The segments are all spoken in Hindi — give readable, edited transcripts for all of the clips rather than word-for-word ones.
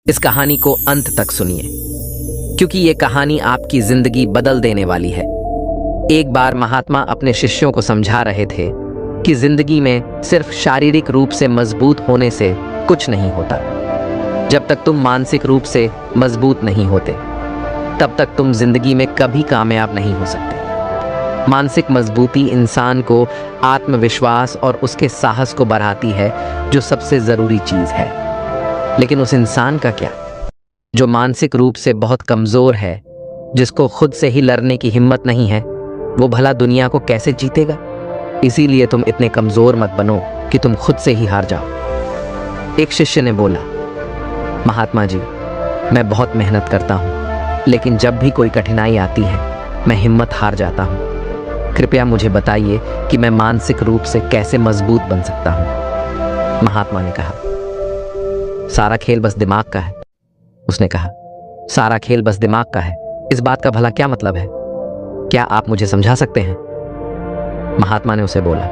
इस कहानी को अंत तक सुनिए, क्योंकि ये कहानी आपकी जिंदगी बदल देने वाली है। एक बार महात्मा अपने शिष्यों को समझा रहे थे कि जिंदगी में सिर्फ शारीरिक रूप से मजबूत होने से कुछ नहीं होता। जब तक तुम मानसिक रूप से मजबूत नहीं होते, तब तक तुम जिंदगी में कभी कामयाब नहीं हो सकते। मानसिक मजबूती इंसान को आत्मविश्वास और उसके साहस को बढ़ाती है, जो सबसे ज़रूरी चीज़ है। लेकिन उस इंसान का क्या, जो मानसिक रूप से बहुत कमज़ोर है, जिसको खुद से ही लड़ने की हिम्मत नहीं है, वो भला दुनिया को कैसे जीतेगा? इसीलिए तुम इतने कमज़ोर मत बनो कि तुम खुद से ही हार जाओ। एक शिष्य ने बोला, महात्मा जी, मैं बहुत मेहनत करता हूँ, लेकिन जब भी कोई कठिनाई आती है, मैं हिम्मत हार जाता हूँ। कृपया मुझे बताइए कि मैं मानसिक रूप से कैसे मजबूत बन सकता हूँ। महात्मा ने कहा, सारा खेल बस दिमाग का है। उसने कहा, सारा खेल बस दिमाग का है, इस बात का भला क्या मतलब है? क्या आप मुझे समझा सकते हैं? महात्मा ने उसे बोला,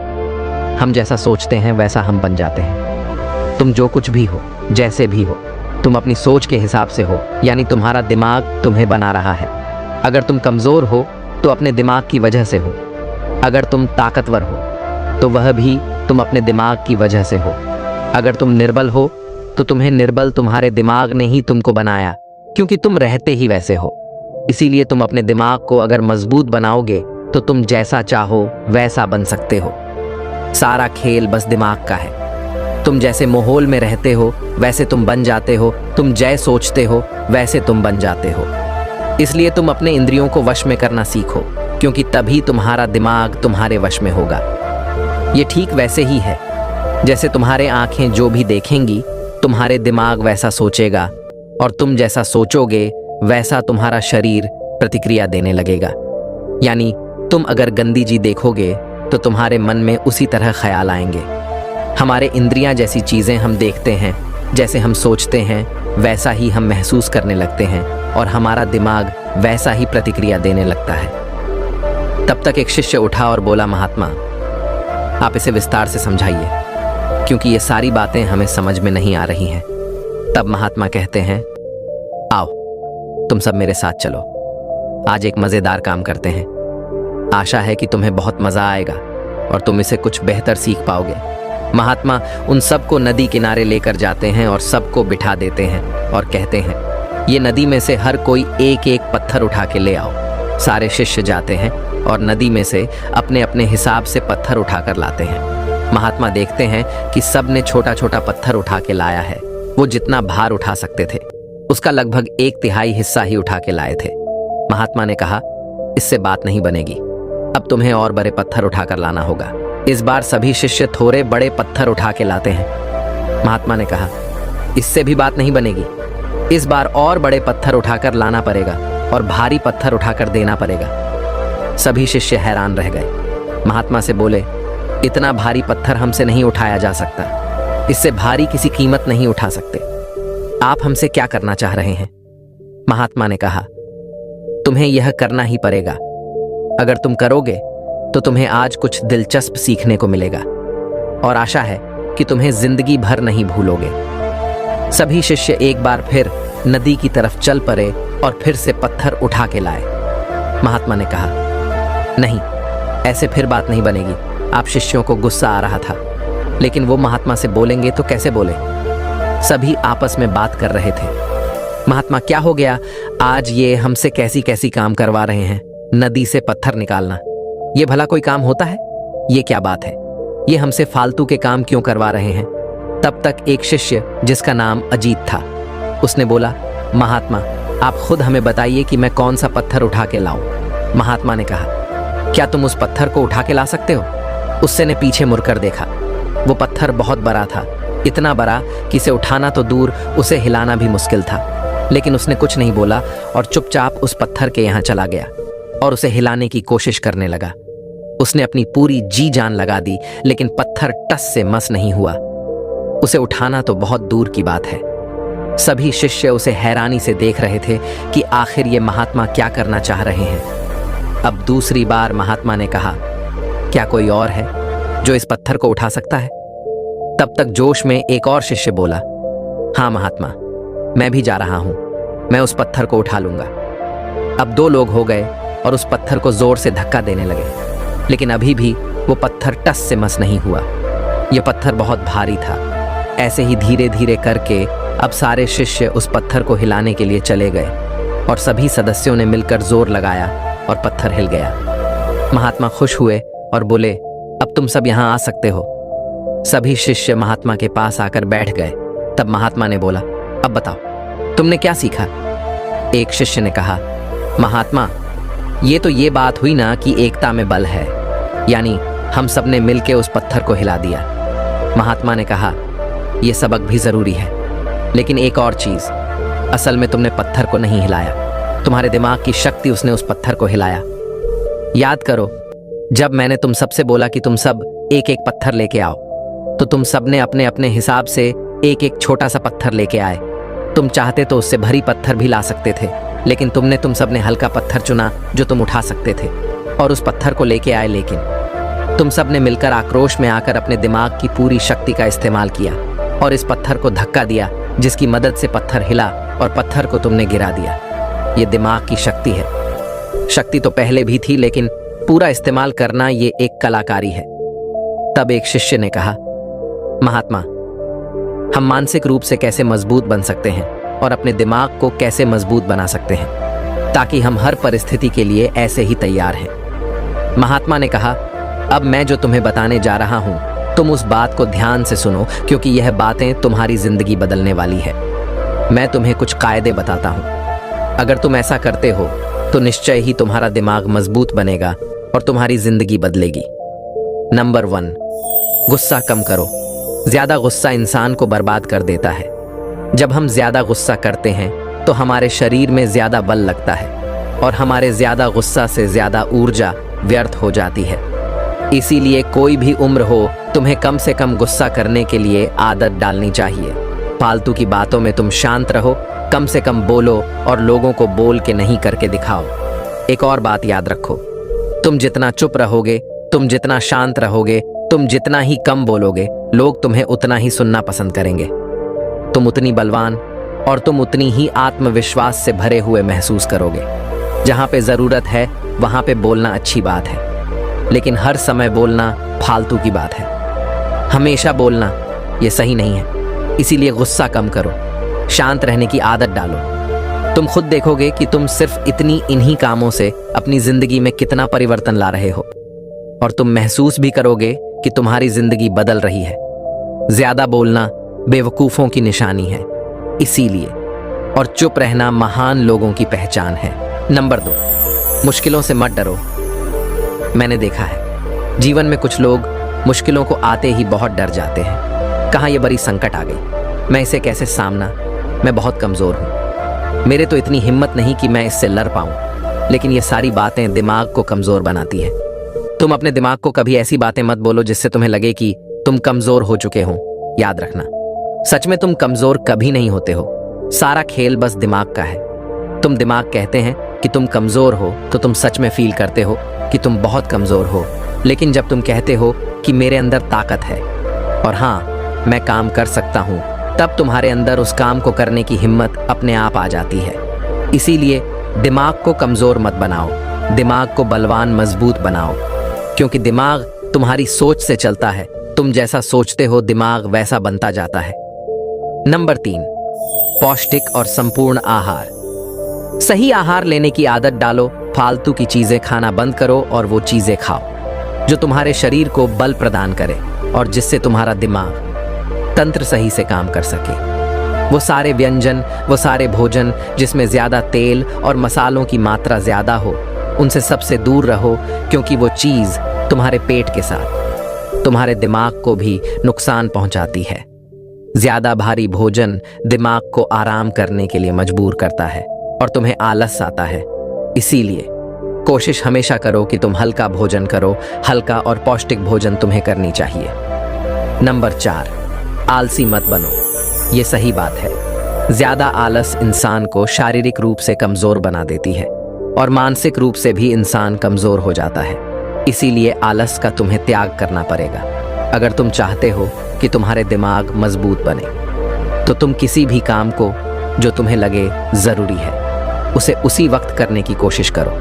हम जैसा सोचते हैं वैसा हम बन जाते हैं। तुम जो कुछ भी हो, जैसे भी हो, तुम अपनी सोच के हिसाब से हो, यानी तुम्हारा दिमाग तुम्हें बना रहा है। अगर तुम कमज़ोर हो तो अपने दिमाग की वजह से हो। अगर तुम ताकतवर हो तो वह भी तुम अपने दिमाग की वजह से हो। अगर तुम निर्बल हो तो तुम्हें निर्बल तुम्हारे दिमाग ने ही तुमको बनाया, क्योंकि तुम रहते ही वैसे हो। इसीलिए तुम अपने दिमाग को अगर मजबूत बनाओगे तो तुम जैसा चाहो वैसा बन सकते हो। सारा खेल बस दिमाग का है। तुम जैसे माहौल में रहते हो वैसे तुम बन जाते हो। तुम जैसे सोचते हो वैसे तुम बन जाते हो। इसलिए तुम अपने इंद्रियों को वश में करना सीखो, क्योंकि तभी तुम्हारा दिमाग तुम्हारे वश में होगा। ये ठीक वैसे ही है जैसे तुम्हारे आंखें जो भी देखेंगी, तुम्हारे दिमाग वैसा सोचेगा, और तुम जैसा सोचोगे वैसा तुम्हारा शरीर प्रतिक्रिया देने लगेगा। यानी तुम अगर गंदी चीज देखोगे तो तुम्हारे मन में उसी तरह ख्याल आएंगे। हमारे इंद्रियां जैसी चीज़ें हम देखते हैं, जैसे हम सोचते हैं वैसा ही हम महसूस करने लगते हैं, और हमारा दिमाग वैसा ही प्रतिक्रिया देने लगता है। तब तक एक शिष्य उठा और बोला, महात्मा, आप इसे विस्तार से समझाइए, क्योंकि ये सारी बातें हमें समझ में नहीं आ रही हैं। तब महात्मा कहते हैं, आओ तुम सब मेरे साथ चलो, आज एक मज़ेदार काम करते हैं। आशा है कि तुम्हें बहुत मज़ा आएगा और तुम इसे कुछ बेहतर सीख पाओगे। महात्मा उन सबको नदी किनारे लेकर जाते हैं और सबको बिठा देते हैं और कहते हैं, ये नदी में से हर कोई एक एक पत्थर उठा के ले आओ। सारे शिष्य जाते हैं और नदी में से अपने अपने हिसाब से पत्थर उठाकर लाते हैं। महात्मा देखते हैं कि सब ने छोटा छोटा पत्थर उठा के लाया है। वो जितना भार उठा सकते थे उसका लगभग 1/3 हिस्सा ही उठा के लाए थे। महात्मा ने कहा, इससे बात नहीं बनेगी, अब तुम्हें और बड़े पत्थर उठाकर लाना होगा। इस बार सभी शिष्य थोड़े बड़े पत्थर उठा के लाते हैं। महात्मा ने कहा, इससे भी बात नहीं बनेगी, इस बार और बड़े पत्थर उठाकर लाना पड़ेगा और भारी पत्थर उठाकर देना पड़ेगा। सभी शिष्य हैरान रह गए। महात्मा से बोले, इतना भारी पत्थर हमसे नहीं उठाया जा सकता, इससे भारी किसी कीमत नहीं उठा सकते। आप हमसे क्या करना चाह रहे हैं? महात्मा ने कहा, तुम्हें यह करना ही पड़ेगा। अगर तुम करोगे तो तुम्हें आज कुछ दिलचस्प सीखने को मिलेगा, और आशा है कि तुम्हें जिंदगी भर नहीं भूलोगे। सभी शिष्य एक बार फिर नदी की तरफ चल पड़े और फिर से पत्थर उठा के लाए। महात्मा ने कहा, नहीं, ऐसे फिर बात नहीं बनेगी। आप शिष्यों को गुस्सा आ रहा था, लेकिन वो महात्मा से बोलेंगे तो कैसे बोले? सभी आपस में बात कर रहे थे, महात्मा क्या हो गया, आज ये हमसे कैसी कैसी काम करवा रहे हैं। नदी से पत्थर निकालना, ये भला कोई काम होता है? ये क्या बात है? ये हमसे फालतू के काम क्यों करवा रहे हैं? तब तक एक शिष्य जिसका नाम अजीत था, उसने बोला, महात्मा आप खुद हमें बताइए कि मैं कौन सा पत्थर उठा के लाऊं। महात्मा ने कहा, क्या तुम उस पत्थर को उठा के ला सकते हो? उससे ने पीछे मुड़कर देखा। वो पत्थर बहुत बड़ा था, इतना बड़ा कि इसे उठाना तो दूर, उसे हिलाना भी मुश्किल था। लेकिन उसने कुछ नहीं बोला और चुपचाप उस पत्थर के यहाँ चला गया और उसे हिलाने की कोशिश करने लगा। उसने अपनी पूरी जी जान लगा दी, लेकिन पत्थर टस से मस नहीं हुआ। उसे उठाना तो बहुत दूर की बात है। सभी शिष्य उसे हैरानी से देख रहे थे कि आखिर ये महात्मा क्या करना चाह रहे हैं। अब दूसरी बार महात्मा ने कहा, क्या कोई और है जो इस पत्थर को उठा सकता है? तब तक जोश में एक और शिष्य बोला, हाँ महात्मा, मैं भी जा रहा हूं, मैं उस पत्थर को उठा लूंगा। अब 2 लोग हो गए और उस पत्थर को जोर से धक्का देने लगे, लेकिन अभी भी वो पत्थर टस से मस नहीं हुआ। यह पत्थर बहुत भारी था। ऐसे ही धीरे धीरे करके अब सारे शिष्य उस पत्थर को हिलाने के लिए चले गए और सभी सदस्यों ने मिलकर जोर लगाया और पत्थर हिल गया। महात्मा खुश हुए और बोले, अब तुम सब यहाँ आ सकते हो। सभी शिष्य महात्मा के पास आकर बैठ गए। तब महात्मा ने बोला, अब बताओ तुमने क्या सीखा? एक शिष्य ने कहा, महात्मा, ये बात हुई ना कि एकता में बल है, यानी हम सब ने मिलकर उस पत्थर को हिला दिया। महात्मा ने कहा, यह सबक भी जरूरी है, लेकिन एक और चीज, असल में तुमने पत्थर को नहीं हिलाया, तुम्हारे दिमाग की शक्ति उसने उस पत्थर को हिलाया। याद करो, जब मैंने तुम सबसे बोला कि तुम सब एक एक पत्थर लेके आओ, तो तुम सब ने अपने अपने हिसाब से एक एक छोटा सा पत्थर लेके आए। तुम चाहते तो उससे भरी पत्थर भी ला सकते थे, लेकिन तुम सब ने हल्का पत्थर चुना जो तुम उठा सकते थे और उस पत्थर को लेके आए। लेकिन तुम सब ने मिलकर आक्रोश में आकर अपने दिमाग की पूरी शक्ति का इस्तेमाल किया और इस पत्थर को धक्का दिया, जिसकी मदद से पत्थर हिला और पत्थर को तुमने गिरा दिया। ये दिमाग की शक्ति है। शक्ति तो पहले भी थी, लेकिन पूरा इस्तेमाल करना ये एक कलाकारी है। तब एक शिष्य ने कहा, महात्मा, हम मानसिक रूप से कैसे मजबूत बन सकते हैं और अपने दिमाग को कैसे मजबूत बना सकते हैं ताकि हम हर परिस्थिति के लिए ऐसे ही तैयार हैं। महात्मा ने कहा, अब मैं जो तुम्हें बताने जा रहा हूं, तुम उस बात को ध्यान से सुनो, क्योंकि यह बातें तुम्हारी जिंदगी बदलने वाली है। मैं तुम्हें कुछ कायदे बताता हूं। अगर तुम ऐसा करते हो तो निश्चय ही तुम्हारा दिमाग मजबूत बनेगा और तुम्हारी जिंदगी बदलेगी। नंबर 1, गुस्सा कम करो। ज्यादा गुस्सा इंसान को बर्बाद कर देता है। जब हम ज्यादा गुस्सा करते हैं तो हमारे शरीर में ज्यादा बल लगता है और हमारे ज्यादा गुस्सा से ज्यादा ऊर्जा व्यर्थ हो जाती है। इसीलिए कोई भी उम्र हो, तुम्हें कम से कम गुस्सा करने के लिए आदत डालनी चाहिए। फालतू की बातों में तुम शांत रहो, कम से कम बोलो और लोगों को बोल के नहीं करके दिखाओ। एक और बात याद रखो, तुम जितना चुप रहोगे, तुम जितना शांत रहोगे, तुम जितना ही कम बोलोगे, लोग तुम्हें उतना ही सुनना पसंद करेंगे। तुम उतनी बलवान और तुम उतनी ही आत्मविश्वास से भरे हुए महसूस करोगे। जहां पे जरूरत है वहां पे बोलना अच्छी बात है, लेकिन हर समय बोलना फालतू की बात है। हमेशा बोलना ये सही नहीं है। इसीलिए गुस्सा कम करो, शांत रहने की आदत डालो। तुम खुद देखोगे कि तुम सिर्फ इन्हीं कामों से अपनी जिंदगी में कितना परिवर्तन ला रहे हो, और तुम महसूस भी करोगे कि तुम्हारी जिंदगी बदल रही है। ज्यादा बोलना बेवकूफों की निशानी है, इसीलिए, और चुप रहना महान लोगों की पहचान है। नंबर 2, मुश्किलों से मत डरो। मैंने देखा है जीवन में कुछ लोग मुश्किलों को आते ही बहुत डर जाते हैं। कहाँ ये बड़ी संकट आ गई, मैं इसे कैसे सामना, मैं बहुत कमजोर हूं, मेरे तो इतनी हिम्मत नहीं कि मैं इससे लड़ पाऊं। लेकिन ये सारी बातें दिमाग को कमजोर बनाती है। तुम अपने दिमाग को कभी ऐसी बातें मत बोलो जिससे तुम्हें लगे कि तुम कमजोर हो चुके हो। याद रखना, सच में तुम कमजोर कभी नहीं होते हो। सारा खेल बस दिमाग का है। तुम दिमाग कहते हैं कि तुम कमजोर हो तो तुम सच में फील करते हो कि तुम बहुत कमजोर हो। लेकिन जब तुम कहते हो कि मेरे अंदर ताकत है और हाँ मैं काम कर सकता हूं, तब तुम्हारे अंदर उस काम को करने की हिम्मत अपने आप आ जाती है। इसीलिए दिमाग को कमजोर मत बनाओ, दिमाग को बलवान मजबूत बनाओ, क्योंकि दिमाग तुम्हारी सोच से चलता है। तुम जैसा सोचते हो दिमाग वैसा बनता जाता है। नंबर 3, पौष्टिक और संपूर्ण आहार। सही आहार लेने की आदत डालो। फालतू की चीजें खाना बंद करो और वो चीजें खाओ जो तुम्हारे शरीर को बल प्रदान करे और जिससे तुम्हारा दिमाग तंत्र सही से काम कर सके। वो सारे व्यंजन, वो सारे भोजन जिसमें ज्यादा तेल और मसालों की मात्रा ज्यादा हो, उनसे सबसे दूर रहो, क्योंकि वो चीज तुम्हारे पेट के साथ तुम्हारे दिमाग को भी नुकसान पहुंचाती है। ज्यादा भारी भोजन दिमाग को आराम करने के लिए मजबूर करता है और तुम्हें आलस आता है। इसीलिए कोशिश हमेशा करो कि तुम हल्का भोजन करो। हल्का और पौष्टिक भोजन तुम्हें करनी चाहिए। नंबर 4, आलसी मत बनो। ये सही बात है। ज्यादा आलस इंसान को शारीरिक रूप से कमजोर बना देती है और मानसिक रूप से भी इंसान कमजोर हो जाता है। इसीलिए आलस का तुम्हें त्याग करना पड़ेगा। अगर तुम चाहते हो कि तुम्हारे दिमाग मजबूत बने, तो तुम किसी भी काम को जो तुम्हें लगे जरूरी है उसे उसी वक्त करने की कोशिश करो।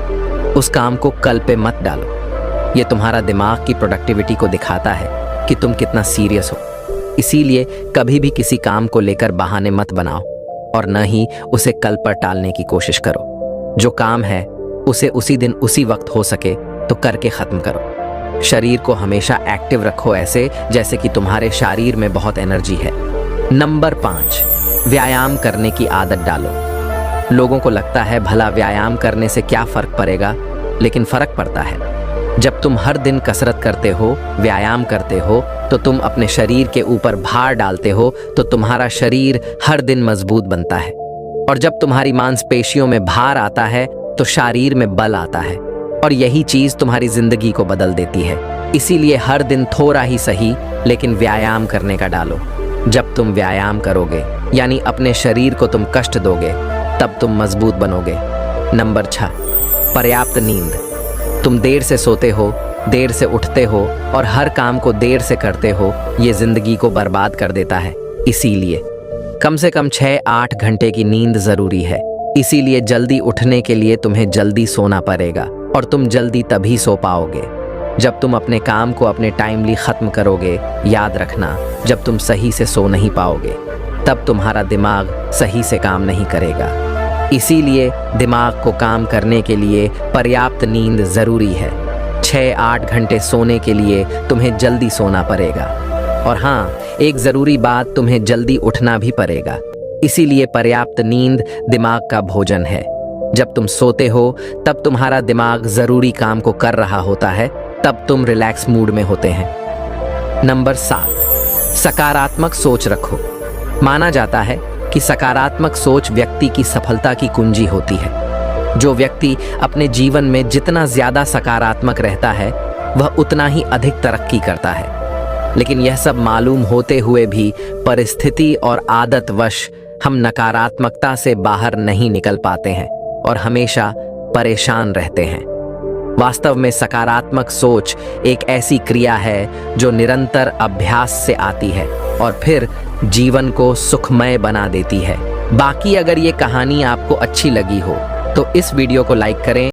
उस काम को कल पे मत डालो। ये तुम्हारा दिमाग की प्रोडक्टिविटी को दिखाता है कि तुम कितना सीरियस हो। इसीलिए कभी भी किसी काम को लेकर बहाने मत बनाओ और न ही उसे कल पर टालने की कोशिश करो। जो काम है उसे उसी दिन उसी वक्त हो सके तो करके खत्म करो। शरीर को हमेशा एक्टिव रखो, ऐसे जैसे कि तुम्हारे शरीर में बहुत एनर्जी है। नंबर 5, व्यायाम करने की आदत डालो। लोगों को लगता है भला व्यायाम करने से क्या फर्क पड़ेगा, लेकिन फर्क पड़ता है। जब तुम हर दिन कसरत करते हो, व्यायाम करते हो, तो तुम अपने शरीर के ऊपर भार डालते हो, तो तुम्हारा शरीर हर दिन मजबूत बनता है। और जब तुम्हारी मांसपेशियों में भार आता है तो शरीर में बल आता है, और यही चीज तुम्हारी जिंदगी को बदल देती है। इसीलिए हर दिन थोड़ा ही सही लेकिन व्यायाम करने का डालो। जब तुम व्यायाम करोगे यानी अपने शरीर को तुम कष्ट दोगे, तब तुम मजबूत बनोगे। नंबर 6, पर्याप्त नींद। तुम देर से सोते हो, देर से उठते हो और हर काम को देर से करते हो। ये जिंदगी को बर्बाद कर देता है। इसीलिए कम से कम 6-8 घंटे की नींद जरूरी है। इसीलिए जल्दी उठने के लिए तुम्हें जल्दी सोना पड़ेगा, और तुम जल्दी तभी सो पाओगे जब तुम अपने काम को अपने टाइमली खत्म करोगे। याद रखना, जब तुम सही से सो नहीं पाओगे तब तुम्हारा दिमाग सही से काम नहीं करेगा। इसीलिए दिमाग को काम करने के लिए पर्याप्त नींद जरूरी है। 6-8 घंटे सोने के लिए तुम्हें जल्दी सोना पड़ेगा। और हाँ, एक ज़रूरी बात, तुम्हें जल्दी उठना भी पड़ेगा। इसीलिए पर्याप्त नींद दिमाग का भोजन है। जब तुम सोते हो तब तुम्हारा दिमाग ज़रूरी काम को कर रहा होता है, तब तुम रिलैक्स मूड में होते हैं। नंबर 7, सकारात्मक सोच रखो। माना जाता है कि सकारात्मक सोच व्यक्ति की सफलता की कुंजी होती है। जो व्यक्ति अपने जीवन में जितना ज्यादा सकारात्मक रहता है वह उतना ही अधिक तरक्की करता है। लेकिन यह सब मालूम होते हुए भी परिस्थिति और आदतवश हम नकारात्मकता से बाहर नहीं निकल पाते हैं और हमेशा परेशान रहते हैं। वास्तव में सकारात्मक सोच एक ऐसी क्रिया है जो निरंतर अभ्यास से आती है और फिर जीवन को सुखमय बना देती है। बाकी अगर ये कहानी आपको अच्छी लगी हो तो इस वीडियो को लाइक करें।